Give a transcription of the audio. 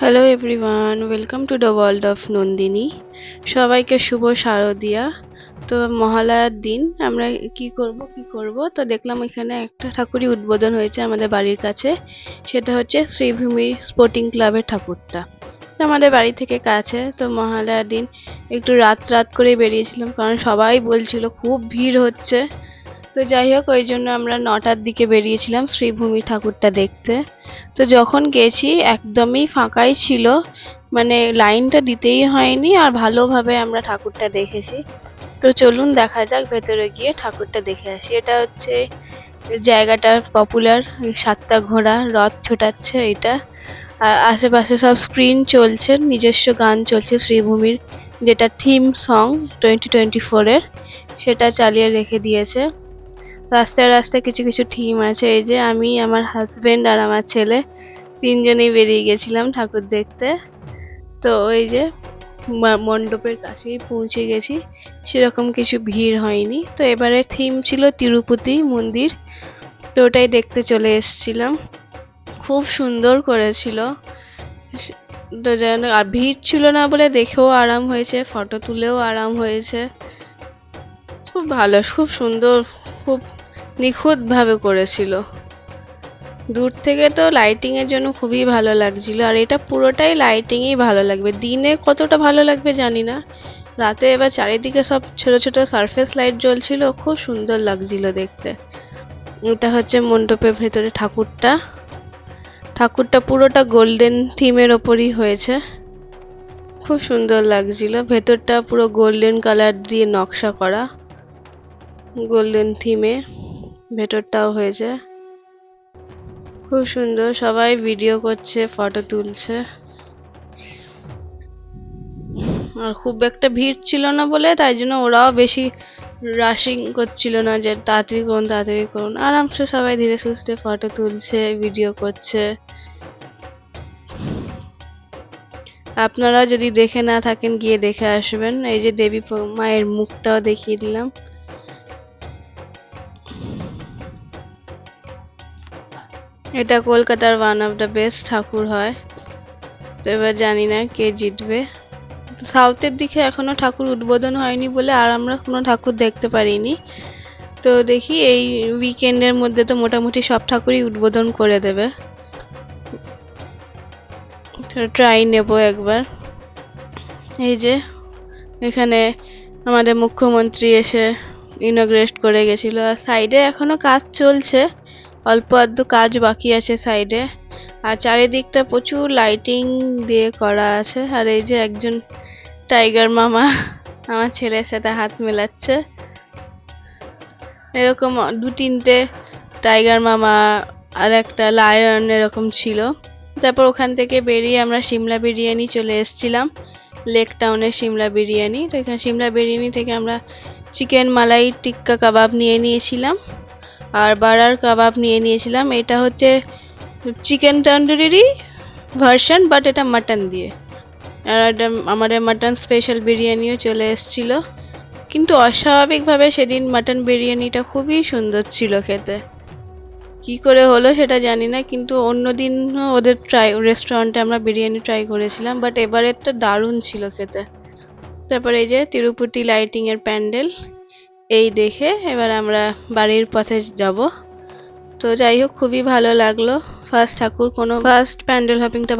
Hello everyone, welcome to the world of Nandini. সবাইকে শুভ শারদিয়া। তো মহালয়ার দিন আমরা কি করব তো দেখলাম এখানে একটা ঠাকুরই উদ্বোধন হয়েছে আমাদের বাড়ির কাছে। সেটা হচ্ছে শ্রীভূমি স্পোর্টিং ক্লাবের ঠাকুরটা। তো আমাদের বাড়ি থেকে কাছে, তো মহালয়ার দিন একটু রাত করে বেরিয়েছিলাম, কারণ সবাই বলছিল খুব ভিড় হচ্ছে। তো যাই হোক, ওই জন্য আমরা 9টার দিকে বেরিয়েছিলাম শ্রীভূমি ঠাকুরটা দেখতে। তো যখন গেছি একদমই ফাঁকাই ছিল, মানে লাইনটা দিতেই হয়নি, আর ভালোভাবে আমরা ঠাকুরটা দেখেছি। তো চলুন দেখা যাক, ভেতরে গিয়ে ঠাকুরটা দেখে আসি। এটা হচ্ছে জায়গাটার পপুলার 7টা ঘোড়া রথ ছোটাচ্ছে এটা। আর আশেপাশে সব স্ক্রিন চলছে, নিজস্ব গান চলছে শ্রীভূমির, যেটা থিম সং 2024-এর, সেটা চালিয়ে রেখে দিয়েছে। রাস্তায় রাস্তায় কিছু কিছু থিম আছে। এই যে আমি, আমার হাজবেন্ড আর আমার ছেলে তিনজনেই বেরিয়ে গেছিলাম ঠাকুর দেখতে। তো ওই যে মণ্ডপের কাছেই পৌঁছে গেছি, সেরকম কিছু ভিড় হয়নি। তো এবারে থিম ছিল তিরুপতি মন্দির, তো ওটাই দেখতে চলে এসেছিলাম। খুব সুন্দর করেছিল। তো যেন আর ভিড় ছিল না বলে দেখেও আরাম হয়েছে, ফটো তুলেও আরাম হয়েছে। খুব ভালো, খুব সুন্দর, খুব নিখুঁতভাবে করেছিল। দূর থেকে তো লাইটিং এর জন্য খুবই ভালো লাগছিল, আর এটা পুরোটাই লাইটিংই ভালো লাগবে। দিনে কতটা ভালো লাগবে জানি না, রাতে এবার চারিদিকে সব ছোট ছোট সারফেস লাইট জ্বলছিল, খুব সুন্দর লাগছিল দেখতে। এটা হচ্ছে মণ্ডপের ভেতরে ঠাকুরটা। ঠাকুরটা পুরোটা গোল্ডেন থিমের ওপরই হয়েছে, খুব সুন্দর লাগছিল। ভেতরটা পুরো গোল্ডেন কালার দিয়ে নকশা করা, গোল্ডেন থিমে ভেতরটাও হয়েছে, খুব সুন্দর। সবাই ভিডিও করছে, ফটো তুলছে। আর খুব একটা ভিড় ছিল না বলে তাই জন্য ওরাও বেশি রাশিং করছিল না যে তাড়াতাড়ি করুন। আরামসে সবাই ধীরে সুস্থে ফটো তুলছে, ভিডিও করছে। আপনারা যদি দেখে না থাকেন, গিয়ে দেখে আসবেন। এই যে দেবী মায়ের মুখটাও দেখিয়ে দিলাম। এটা কলকাতার ওয়ান অফ দ্য বেস্ট ঠাকুর হয়। তো এবার জানি না কে জিতবে। সাউথের দিকে এখনো ঠাকুর উদ্বোধন হয়নি বলে আর আমরা কোনো ঠাকুর দেখতে পারিনি। তো দেখি এই উইকেন্ডের মধ্যে তো মোটামুটি সব ঠাকুরই উদ্বোধন করে দেবে। ট্রাই নেব একবার। এই যে এখানে আমাদের মুখ্যমন্ত্রী এসে ইনগ্রেট করে গেছিল। আর সাইডে এখনো কাজ চলছে, অল্প আধটু কাজ বাকি আছে সাইডে। আর চারিদিকটা প্রচুর লাইটিং দিয়ে করা আছে। আর এই যে একজন টাইগার মামা আমার ছেলের সাথে হাত মেলাচ্ছে। এরকম 2-3টে টাইগার মামা আর একটা লায়ন এরকম ছিল। তারপর ওখান থেকে বেরিয়ে আমরা সিমলা বিরিয়ানি চলে এসেছিলাম, লেক টাউনের সিমলা বিরিয়ানি। তো এখানে সিমলা বিরিয়ানি থেকে আমরা চিকেন মালাই টিক্কা কাবাব নিয়ে নিয়েছিলাম, আর বারার কাবাব নিয়ে নিয়েছিলাম। এটা হচ্ছে চিকেন তন্দুরি ভার্সন, বাট এটা মাটন দিয়ে। আর এটা আমাদের মাটন স্পেশাল বিরিয়ানিও চলে এসেছিলো। কিন্তু অস্বাভাবিকভাবে সেদিন মাটন বিরিয়ানিটা খুবই সুন্দর ছিল খেতে। কি করে হলো সেটা জানি না, কিন্তু অন্যদিন ওদের রেস্টুরেন্টে আমরা বিরিয়ানি ট্রাই করেছিলাম, বাট এবারেরটা দারুণ ছিল খেতে। তারপরে এই যে তিরুপতি লাইটিং এর প্যান্ডেল, এই দেখে এবার আমরা বাড়ির পথে যাব। তো যাই হোক, খুবই ভালো লাগলো। ফার্স্ট প্যান্ডেল হপিংটা